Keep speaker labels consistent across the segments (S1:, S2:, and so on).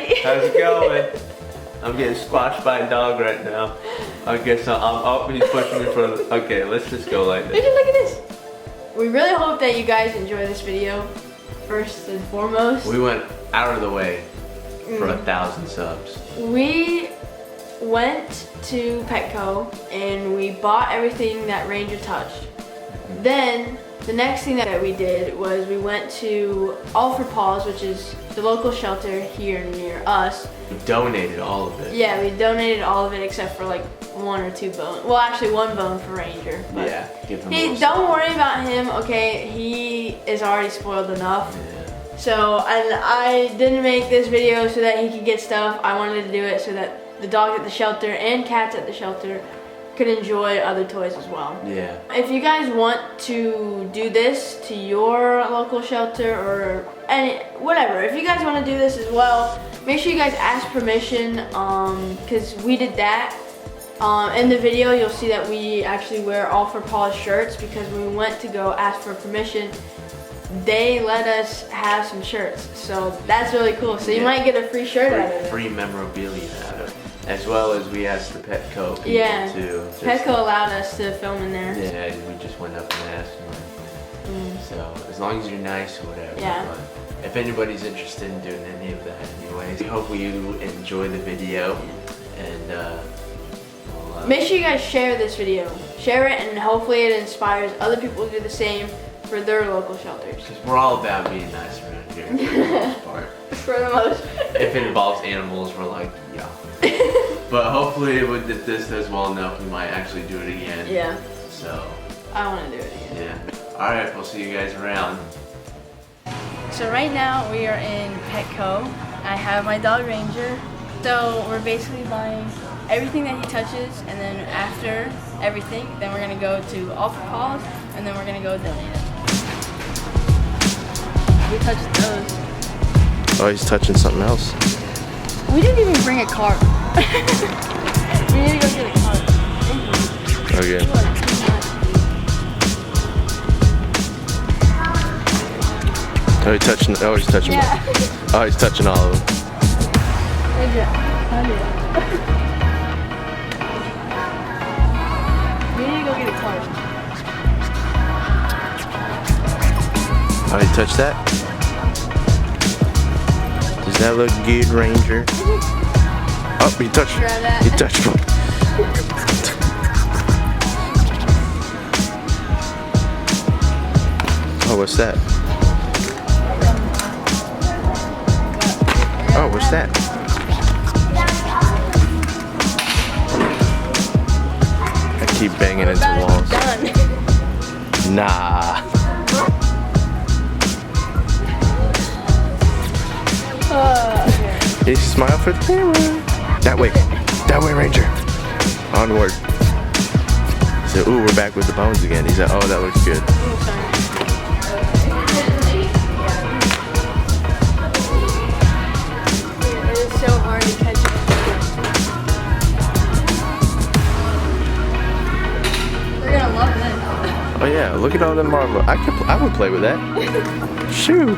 S1: Daddy.
S2: How's it going? I'm getting squashed by a dog right now. I guess he's pushing me for the, okay, let's just go like this.
S1: Look at this. We really hope that you guys enjoy this video, first and foremost.
S2: We went out of the way for 1,000 subs.
S1: We went to Petco and we bought everything that Ranger touched. Then the next thing that we did was we went to All for Paws, which is the local shelter here near us.
S2: We donated all of it.
S1: Yeah, we donated all of it except for like 1 or 2 bones. Well, actually 1 bone for Ranger. But
S2: yeah, give him
S1: don't worry about him, okay? He is already spoiled enough.
S2: Yeah.
S1: So, and I didn't make this video so that he could get stuff. I wanted to do it so that the dogs at the shelter and cats at the shelter could enjoy other toys as well.
S2: Yeah.
S1: If you guys want to do this to your local shelter or whatever, if you guys want to do this as well, make sure you guys ask permission, because we did that. In the video, you'll see that we actually wear All for Paws shirts because when we went to go ask for permission, they let us have some shirts. So that's really cool. So you might get a free shirt out of it.
S2: Free memorabilia out of it. As well as we asked the Petco people too.
S1: Petco allowed us to film in there.
S2: Yeah, we just went up and asked them. So as long as you're nice or whatever.
S1: Yeah.
S2: But if anybody's interested in doing any of that anyways, we hope you enjoy the video. And
S1: make sure you guys share this video. Share it and hopefully it inspires other people to do the same for their local shelters.
S2: Because we're all about being nice around here for the most part.
S1: For the most.
S2: If it involves animals, we're like, yeah. But hopefully if this does well enough, we might actually do it again.
S1: Yeah.
S2: So.
S1: I want to do it again.
S2: Yeah. Alright, we'll see you guys around.
S1: So right now we are in Petco. I have my dog Ranger. So we're basically buying everything that he touches, and then after everything, then we're gonna go to All for Paws, and then we're gonna go donate it. We touched those.
S3: Oh, he's touching something else.
S1: We didn't even bring a cart. We need to go get a cart.
S3: Okay. Oh, he's touching. Oh, he's touching.
S1: Yeah.
S3: Oh, he's touching all of them.
S1: We need to go get a cart.
S3: Oh, you touched that? Does that look good, Ranger? Oh, he touched.
S1: Grab that.
S3: He touched one. Oh, what's that? Oh, what's that? I keep banging into walls.
S1: Done.
S3: Nah. He smile for the camera. That way, Ranger. Onward. He said, "Ooh, we're back with the bones again." He said, "Oh, that looks good."
S1: It is so hard to catch it. They're gonna love this.
S3: Oh yeah, look at all them marble. I would play with that. Shoot.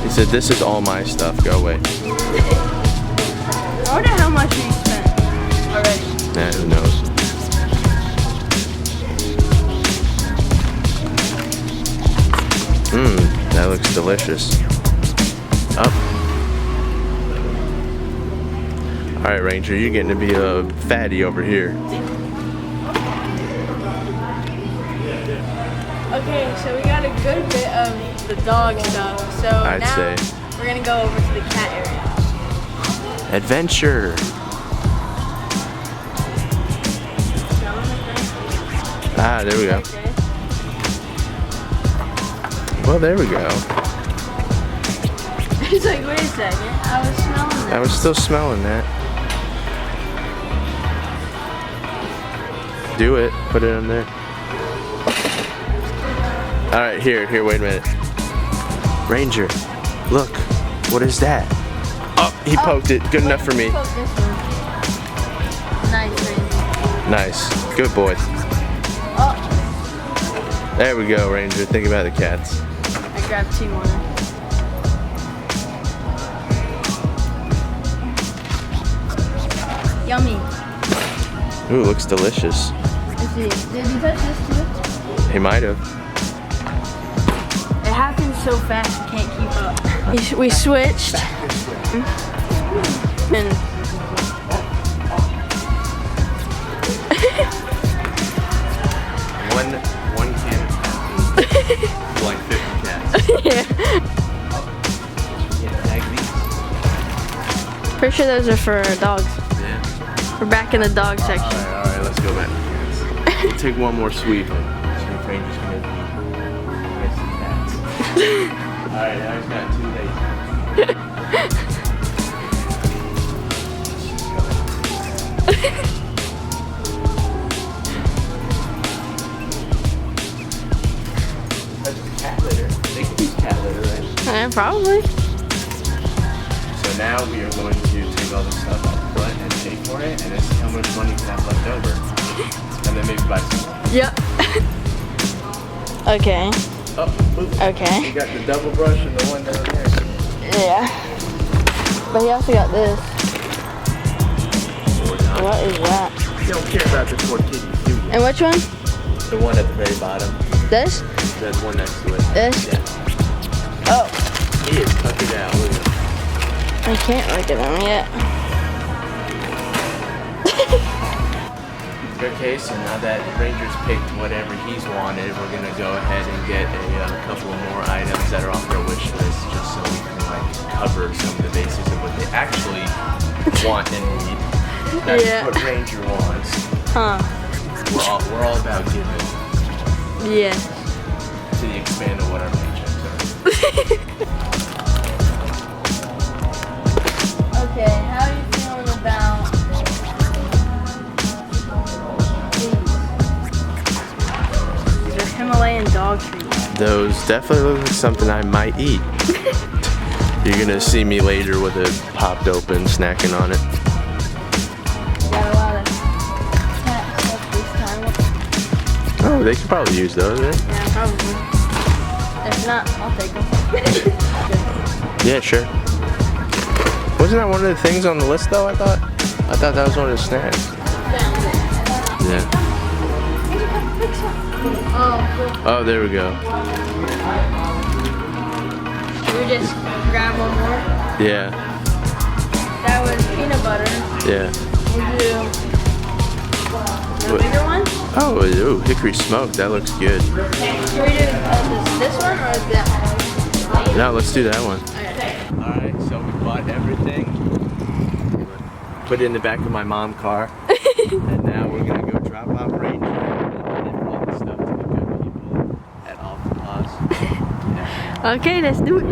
S3: He said, "This is all my stuff. Go away."
S1: I wonder how much we spent already.
S3: Nah, who knows? That looks delicious. Up. All right, Ranger, you're getting to be a fatty over here.
S1: Okay, so we got a good bit of the dog stuff. So
S3: I'd
S1: now
S3: say.
S1: we're gonna go over to the cat area.
S3: Adventure. Ah, there we go. Well, there we go.
S1: He's like, wait a second, I was smelling that.
S3: I was still smelling that. Do it. Put it in there. All right, here, wait a minute. Ranger, look. What is that? Oh, he poked it. Good enough for me.
S1: Poke this one. Nice, Ranger.
S3: Nice. Good boy.
S1: Oh,
S3: There we go, Ranger. Think about the cats.
S1: I grabbed 2 more. Yummy.
S3: Ooh, looks delicious.
S1: Let's see. Did you touch this too?
S3: He might have.
S1: It happens so fast we can't keep up. We switched. And
S3: one can of tap. Like 50 cats.
S1: yeah. Pretty sure those are for dogs.
S3: Yeah.
S1: We're back in the dog section.
S3: Alright, let's go back. We'll take one more sweep. Ranger's gonna get some cats. Alright, now he's got 2 days. That's cat litter. They can use cat litter, right?
S1: Yeah, probably.
S3: So now we are going to take all the stuff out front and pay for it, and then see how much money we have left over. And then maybe buy some.
S1: Yep. Okay.
S3: Oh, oops.
S1: Okay.
S3: You got the double brush and the one down there.
S1: Yeah. But he also got this. What is that?
S3: You don't care about the tortillas, do you?
S1: And which one?
S3: The one at the very bottom.
S1: This?
S3: There's one next to it.
S1: This?
S3: Yeah.
S1: Oh.
S3: He is tucking out. Look at him.
S1: I can't look at them yet.
S3: Okay, so now that Ranger's picked whatever he's wanted, we're gonna go ahead and get a couple more items that are off their wish list, just so we can like cover some of the bases of what they actually want and need. That's
S1: Yeah.
S3: what Ranger wants.
S1: Huh.
S3: We're all about giving
S1: Yeah.
S3: to the expand of what our paychecks are.
S1: Okay, how are you feeling about these are Himalayan dog treats.
S3: Those definitely look like something I might eat. You're gonna see me later with it popped open, snacking on it.
S1: Got a lot of cat stuff this time.
S3: Oh, they could probably use those, right?
S1: Yeah, probably. If not, I'll take them.
S3: Yeah, sure. Wasn't that one of the things on the list though, I thought? I thought that was one of the snacks. Yeah. Oh, there we go.
S1: Should we just grab one more?
S3: Yeah.
S1: That was peanut butter.
S3: Yeah.
S1: We'll do the
S3: What?
S1: bigger one.
S3: Oh, ooh, hickory smoke. That looks good.
S1: Should we do this one or that one?
S3: No, let's do that one.
S1: Okay.
S3: Alright, so we bought everything. Put it in the back of my mom's car. And now we're gonna go drop off Ranger and all the stuff to the good people at Alpha Paws. Yeah.
S1: Okay, let's do it.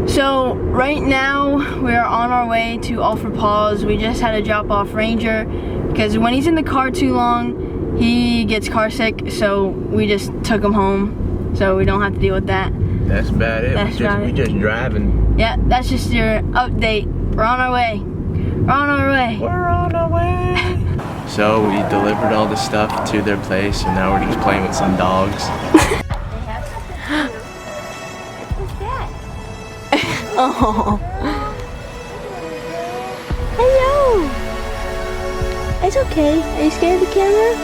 S1: So right now we're on our way to All for Paws. We just had to drop off Ranger because when he's in the car too long, he gets car sick. So we just took him home, so we don't have to deal with that.
S3: That's about it.
S1: That's about
S3: we
S1: it.
S3: just driving.
S1: Yeah, that's just your update. We're on our way. We're on our way.
S3: We're on our way. So we delivered all the stuff to their place, and now we're just playing with some dogs.
S1: Oh. Hello. It's okay. Are you scared of the camera?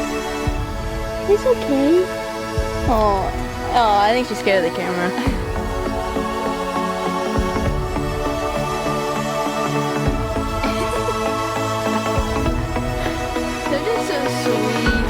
S1: It's okay. Oh. Oh, I think she's scared of the camera. They're just so sweet.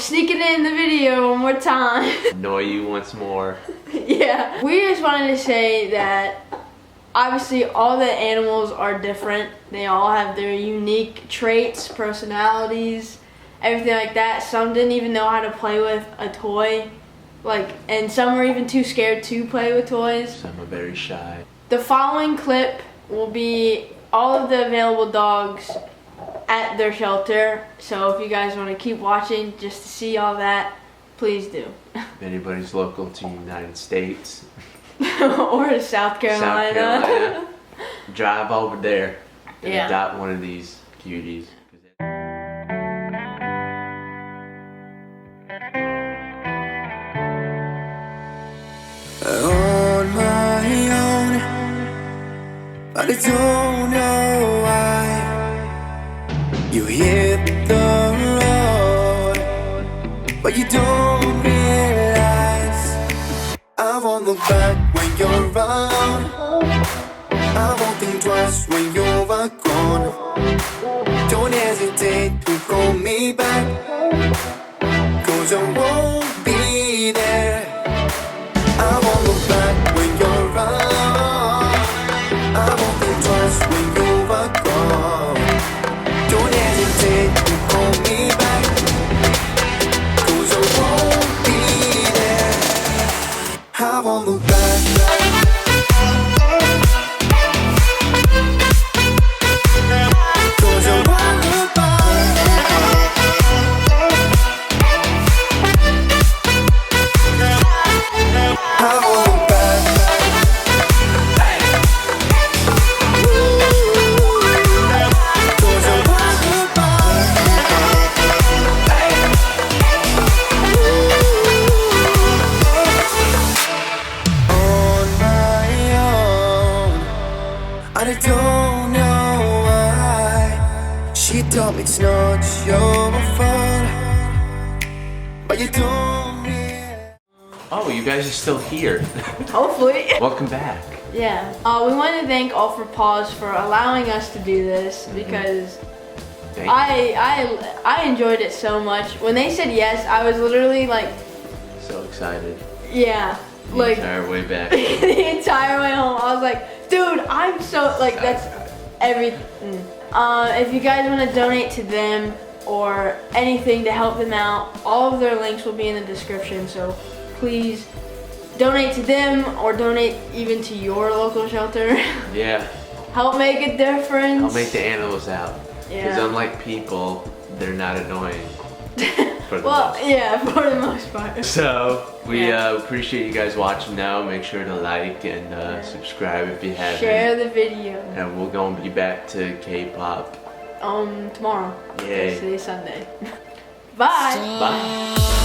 S1: sneaking in the video one more time.
S2: Annoy you once more.
S1: Yeah. We just wanted to say that obviously all the animals are different. They all have their unique traits, personalities, everything like that. Some didn't even know how to play with a toy. And some were even too scared to play with toys.
S2: Some are very shy.
S1: The following clip will be all of the available dogs at their shelter. So if you guys want to keep watching just to see all that, please do.
S2: If anybody's local to the United States
S1: Or to South Carolina.
S2: South Carolina, drive over there and
S1: Yeah.
S2: adopt one of these cuties.
S4: On my own, but I don't know why you hit the road, but you don't realize I won't look back when you're around. I won't think twice when you're gone. Don't hesitate to call me back, 'cause I won't be there. I won't look back when you're around. I won't think twice when you're gone. Don't hesitate to call me back, 'cause I won't be there. I won't look back. 'Cause I won't look back. I won't look back. 'Cause I won't look back. On my own, and I don't know why. She told me it's not your fault, but you don't realize.
S2: Oh, you guys are still here.
S1: Hopefully.
S2: Welcome back.
S1: Yeah. We want to thank All for Paws for allowing us to do this because
S2: Thank you.
S1: I enjoyed it so much. When they said yes, I was literally like,
S2: So excited.
S1: yeah,
S2: The
S1: like
S2: entire way back.
S1: the entire way home. I was like, dude, I'm so that's everything. If you guys want to donate to them or anything to help them out, all of their links will be in the description. So please donate to them or donate even to your local shelter.
S2: Yeah.
S1: Help make a difference.
S2: I'll make the animals out. Because
S1: Yeah.
S2: unlike people, they're not annoying. For the
S1: Well,
S2: most.
S1: yeah, for the most part.
S2: So, we
S1: Yeah.
S2: appreciate you guys watching now. Make sure to like and subscribe if you haven't.
S1: Share the video.
S2: And we're going to be back to K-pop.
S1: Tomorrow.
S2: Yay.
S1: Today's Sunday. Bye.
S2: Bye.